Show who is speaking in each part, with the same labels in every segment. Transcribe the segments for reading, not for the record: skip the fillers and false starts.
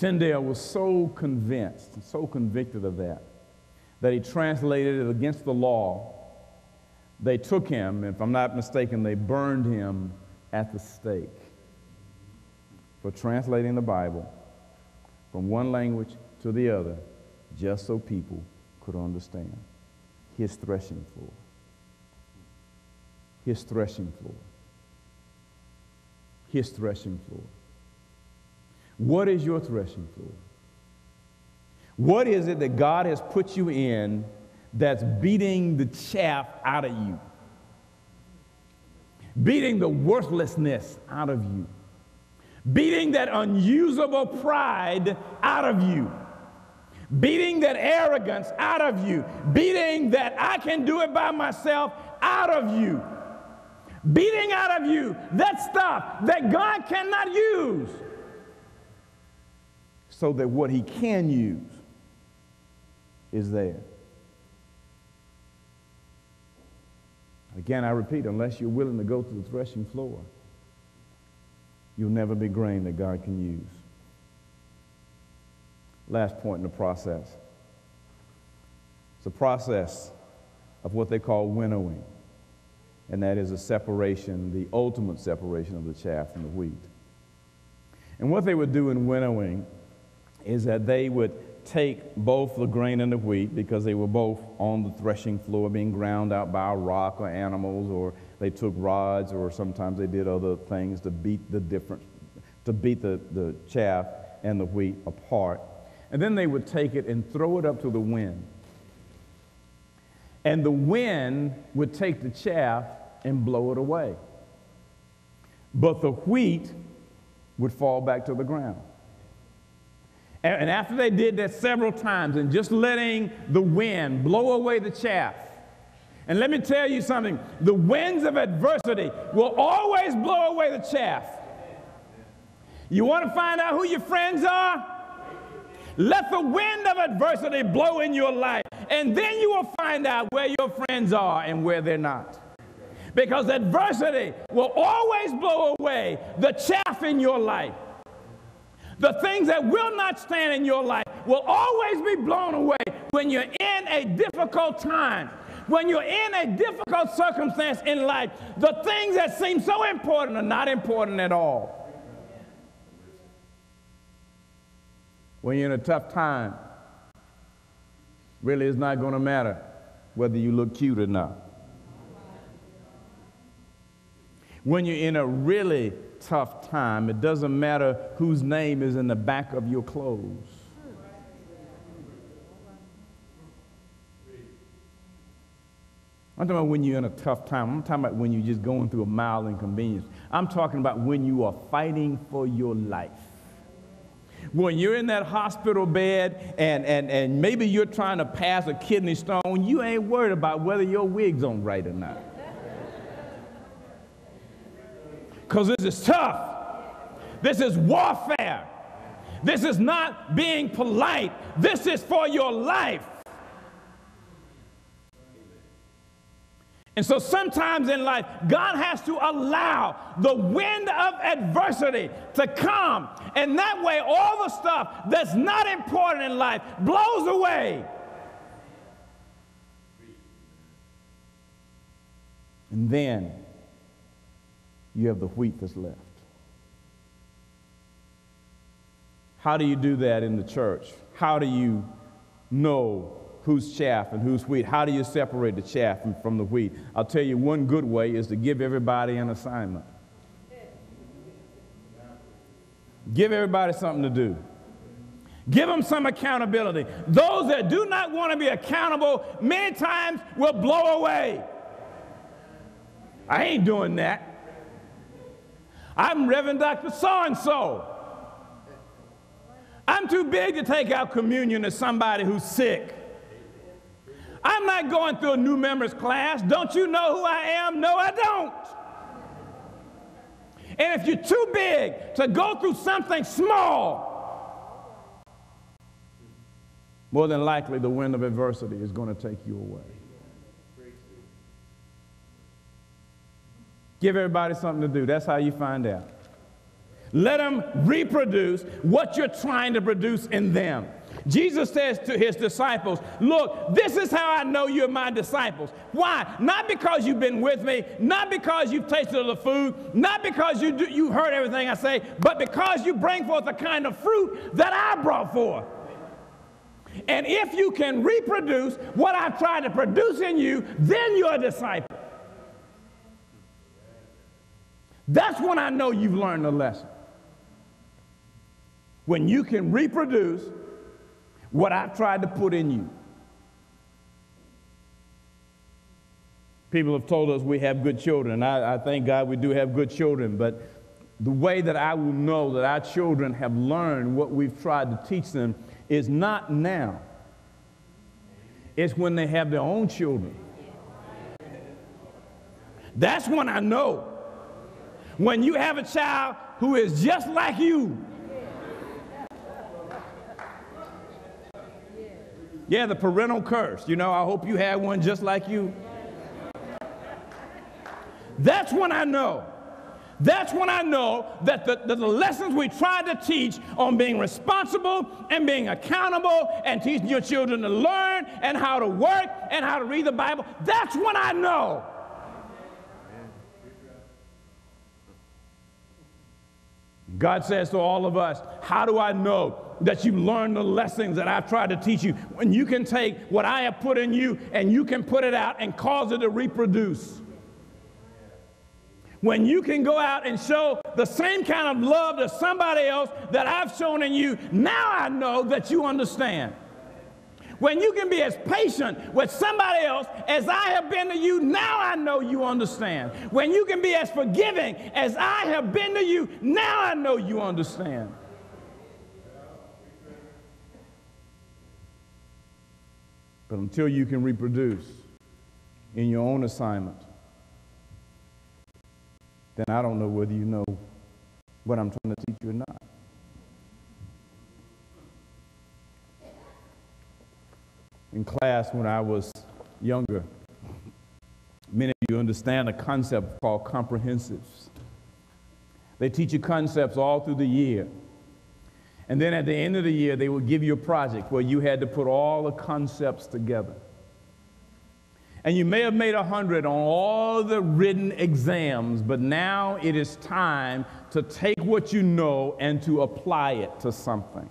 Speaker 1: Tyndale was so convinced and so convicted of that he translated it against the law. They took him, if I'm not mistaken, they burned him at the stake for translating the Bible from one language to the other just so people could understand. His threshing floor. His threshing floor. His threshing floor. What is your threshing floor? What is it that God has put you in that's beating the chaff out of you? Beating the worthlessness out of you. Beating that unusable pride out of you. Beating that arrogance out of you. Beating that I can do it by myself out of you. Beating out of you that stuff that God cannot use, so that what he can use is there. Again, I repeat, unless you're willing to go to the threshing floor, you'll never be grain that God can use. Last point in the process. It's a process of what they call winnowing, and that is a separation, the ultimate separation of the chaff from the wheat. And what they would do in winnowing is that they would take both the grain and the wheat, because they were both on the threshing floor being ground out by a rock or animals, or they took rods, or sometimes they did other things to beat the chaff and the wheat apart. And then they would take it and throw it up to the wind. And the wind would take the chaff and blow it away. But the wheat would fall back to the ground. And after they did that several times and just letting the wind blow away the chaff, and let me tell you something, the winds of adversity will always blow away the chaff. You want to find out who your friends are? Let the wind of adversity blow in your life, and then you will find out where your friends are and where they're not. Because adversity will always blow away the chaff in your life. The things that will not stand in your life will always be blown away when you're in a difficult time, when you're in a difficult circumstance in life. The things that seem so important are not important at all. When you're in a tough time, really it's not going to matter whether you look cute or not. When you're in a really tough time, it doesn't matter whose name is in the back of your clothes. I'm talking about when you're in a tough time. I'm talking about when you're just going through a mild inconvenience. I'm talking about when you are fighting for your life. When you're in that hospital bed and maybe you're trying to pass a kidney stone, you ain't worried about whether your wig's on right or not. Because this is tough. This is warfare. This is not being polite. This is for your life. And so sometimes in life, God has to allow the wind of adversity to come. And that way, all the stuff that's not important in life blows away. And then you have the wheat that's left. How do you do that in the church? How do you know who's chaff and who's wheat? How do you separate the chaff from the wheat? I'll tell you, one good way is to give everybody an assignment. Give everybody something to do. Give them some accountability. Those that do not want to be accountable many times will blow away. I ain't doing that. I'm Reverend Dr. So-and-so. I'm too big to take out communion to somebody who's sick. I'm not going through a new members class. Don't you know who I am? No, I don't. And if you're too big to go through something small, more than likely the wind of adversity is going to take you away. Give everybody something to do. That's how you find out. Let them reproduce what you're trying to produce in them. Jesus says to his disciples, look, this is how I know you're my disciples. Why? Not because you've been with me, not because you've tasted of the food, not because you heard everything I say, but because you bring forth the kind of fruit that I brought forth. And if you can reproduce what I've tried to produce in you, then you're a disciple. That's when I know you've learned the lesson. When you can reproduce what I've tried to put in you. People have told us we have good children. I thank God we do have good children, but the way that I will know that our children have learned what we've tried to teach them is not now. It's when they have their own children. That's when I know. When you have a child who is just like you. Yeah, the parental curse. You know, I hope you had one just like you. That's when I know. That's when I know that the lessons we try to teach on being responsible and being accountable and teaching your children to learn and how to work and how to read the Bible, that's when I know. God says to all of us, how do I know that you've learned the lessons that I've tried to teach you? When you can take what I have put in you and you can put it out and cause it to reproduce. When you can go out and show the same kind of love to somebody else that I've shown in you, now I know that you understand. When you can be as patient with somebody else as I have been to you, now I know you understand. When you can be as forgiving as I have been to you, now I know you understand. But until you can reproduce in your own assignment, then I don't know whether you know what I'm trying to teach you or not. In class when I was younger, many of you understand a concept called comprehensives. They teach you concepts all through the year. And then at the end of the year, they would give you a project where you had to put all the concepts together. And you may have made 100 on all the written exams, but now it is time to take what you know and to apply it to something.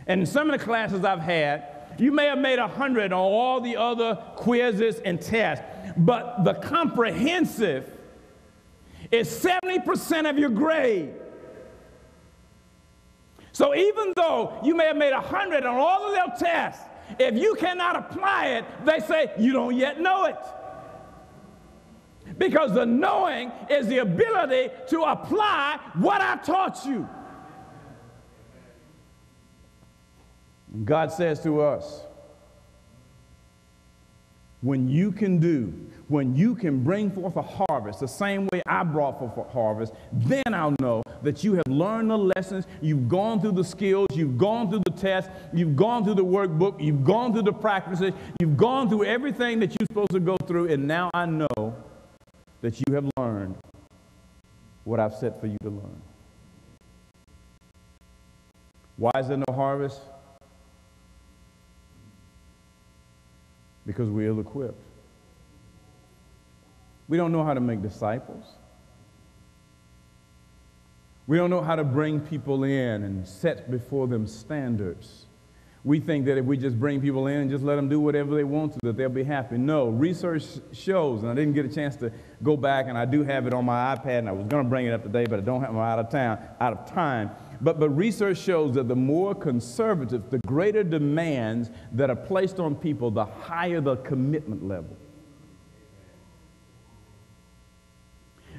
Speaker 1: And in some of the classes I've had, you may have made 100 on all the other quizzes and tests, but the comprehensive is 70% of your grade. So even though you may have made 100 on all of their tests, if you cannot apply it, they say you don't yet know it. Because the knowing is the ability to apply what I taught you. God says to us, when you can bring forth a harvest the same way I brought forth a harvest, then I'll know that you have learned the lessons, you've gone through the skills, you've gone through the tests, you've gone through the workbook, you've gone through the practices, you've gone through everything that you're supposed to go through, and now I know that you have learned what I've set for you to learn. Why is there no harvest? Because we're ill-equipped. We don't know how to make disciples. We don't know how to bring people in and set before them standards. We think that if we just bring people in and just let them do whatever they want to, that they'll be happy. No, research shows, and I didn't get a chance to go back, and I do have it on my iPad, and I was going to bring it up today, but I don't have it out of time. But research shows that the more conservative, the greater demands that are placed on people, the higher the commitment level.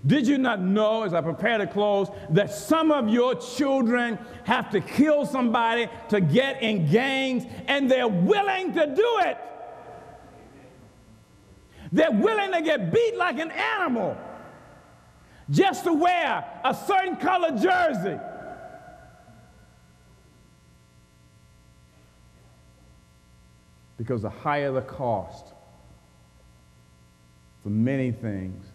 Speaker 1: Did you not know, as I prepare to close, that some of your children have to kill somebody to get in gangs, and they're willing to do it? They're willing to get beat like an animal just to wear a certain color jersey. Because the higher the cost for many things,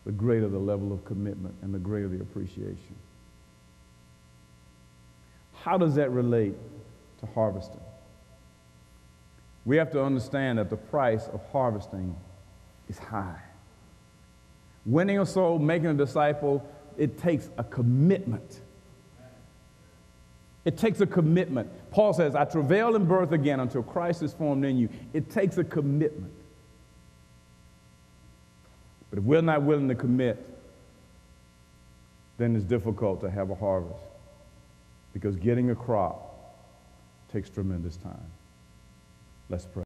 Speaker 1: the greater the level of commitment and the greater the appreciation. How does that relate to harvesting? We have to understand that the price of harvesting is high. Winning a soul, making a disciple, it takes a commitment. It takes a commitment. Paul says, I travail in birth again until Christ is formed in you. It takes a commitment. But if we're not willing to commit, then it's difficult to have a harvest, because getting a crop takes tremendous time. Let's pray.